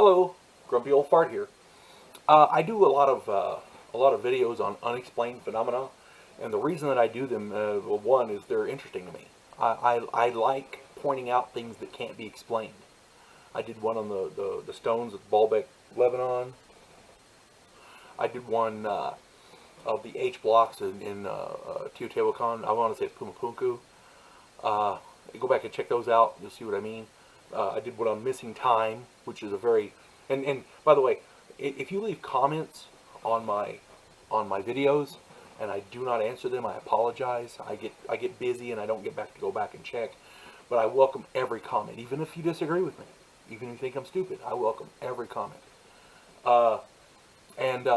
Hello, Grumpy Old Fart here. I do a lot of videos on unexplained phenomena, and the reason that I do them, well, one is they're interesting to me. I like pointing out things that can't be explained. I did one on the stones of Baalbek, Lebanon. I did one of the H blocks in Teotihuacan. I want to say it's Pumapunku. Go back and check those out. You'll see what I mean. I did one on missing time, which is a very and by the way, if you leave comments on my videos and I do not answer them, I apologize. I get busy and I don't get back to go back and check. But I welcome every comment, even if you disagree with me, even if you think I'm stupid. I welcome every comment. And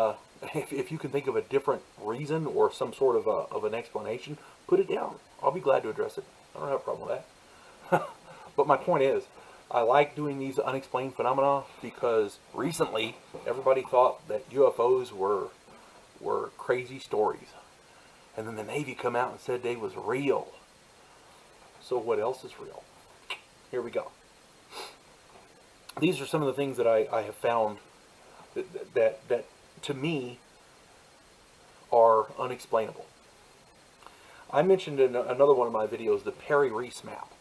if you can think of a different reason or some sort of an explanation, put it down. I'll be glad to address it. I don't have a problem with that. But my point is, I like doing these unexplained phenomena because recently everybody thought that UFOs were crazy stories. And then the Navy come out and said they was real. So what else is real? Here we go. These are some of the things that I have found that to me are unexplainable. I mentioned in another one of my videos the Perry-Reese map,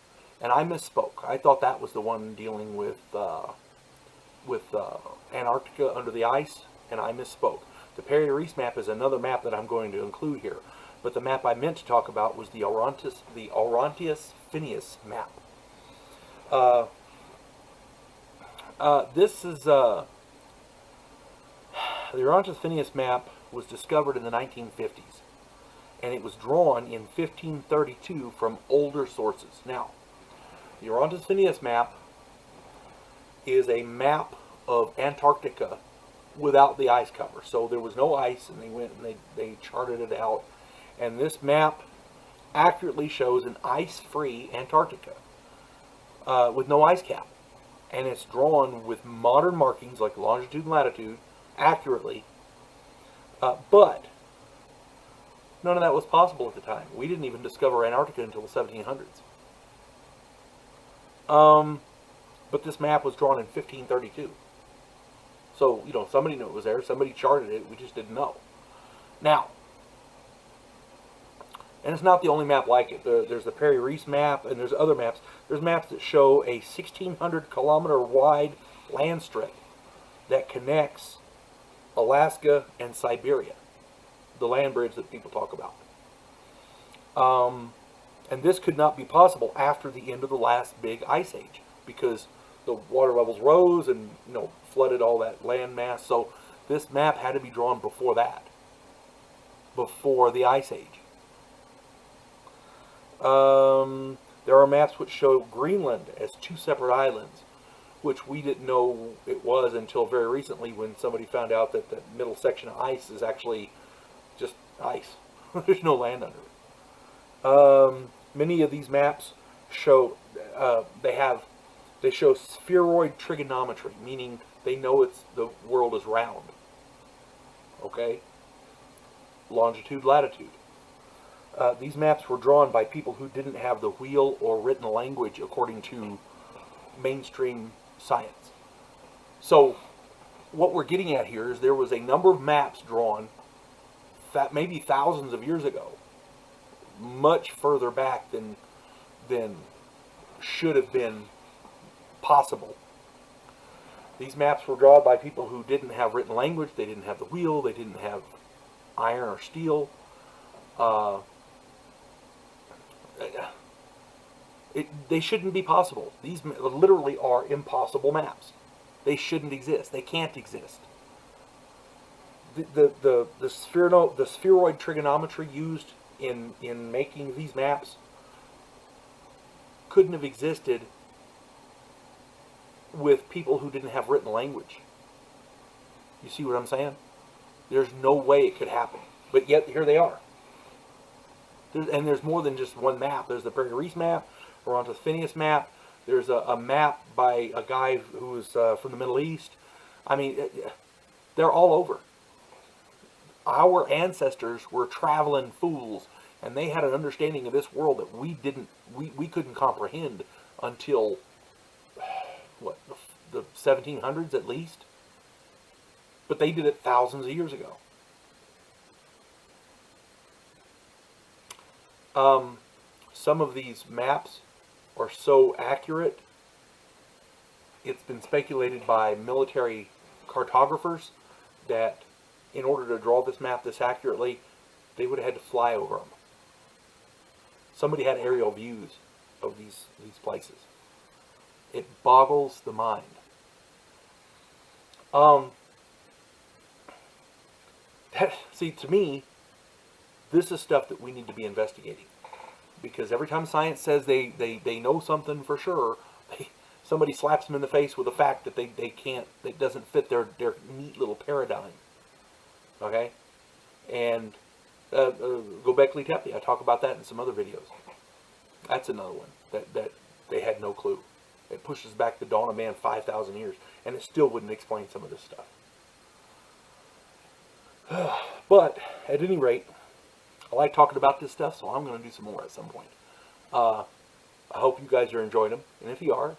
and I misspoke. I thought that was the one dealing with Antarctica under the ice, and I misspoke. The Perry-Reese map is another map that I'm going to include here, but the map I meant to talk about was the Orontes-Phineas map. This is the Orontes-Phineas map was discovered in the 1950s, and it was drawn in 1532 from older sources. Now, the Orontes-Phineas map is a map of Antarctica without the ice cover. So there was no ice, and they went and they charted it out. And this map accurately shows an ice-free Antarctica with no ice cap. And it's drawn with modern markings like longitude and latitude accurately. But none of that was possible at the time. We didn't even discover Antarctica until the 1700s. But this map was drawn in 1532. So, somebody knew it was there. Somebody charted it. We just didn't know. Now, and it's not the only map like it. There's the Perry-Reese map, and there's other maps. There's maps that show a 1,600-kilometer wide land strip that connects Alaska and Siberia, the land bridge that people talk about. And this could not be possible after the end of the last big ice age, because the water levels rose and flooded all that land mass. So this map had to be drawn before that, before the ice age. There are maps which show Greenland as two separate islands, which we didn't know it was until very recently, when somebody found out that the middle section of ice is actually just ice. There's no land under it. Many of these maps show they show spheroid trigonometry, meaning they know the world is round. Okay? Longitude, latitude. These maps were drawn by people who didn't have the wheel or written language according to mainstream science. So what we're getting at here is there was a number of maps drawn that maybe thousands of years ago, much further back than should have been possible. These maps were drawn by people who didn't have written language. They didn't have the wheel. They didn't have iron or steel. They shouldn't be possible. These literally are impossible maps. They shouldn't exist. They can't exist. The spheroid trigonometry used in making these maps couldn't have existed with people who didn't have written language. You see what I'm saying? There's no way it could happen. But yet, here they are. There's more than just one map. There's the Perry-Reese map, Orontes-Phineas map. There's a map by a guy who's from the Middle East. I mean, they're all over. Our ancestors were traveling fools, and they had an understanding of this world that we couldn't comprehend until, what, the 1700s at least. But they did it thousands of years ago. Some of these maps are so accurate, it's been speculated by military cartographers that in order to draw this map this accurately, they would have had to fly over them. Somebody had aerial views of these places. It boggles the mind. See, to me, this is stuff that we need to be investigating. Because every time science says they know something for sure, somebody slaps them in the face with a fact that they can't, that doesn't fit their neat little paradigm. Okay? And Göbekli Tepe, I talk about that in some other videos. That's another one that they had no clue. It pushes back the dawn of man 5,000 years, and it still wouldn't explain some of this stuff. But, at any rate, I like talking about this stuff, so I'm going to do some more at some point. I hope you guys are enjoying them, and if you are,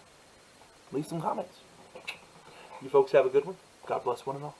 leave some comments. You folks have a good one. God bless one and all.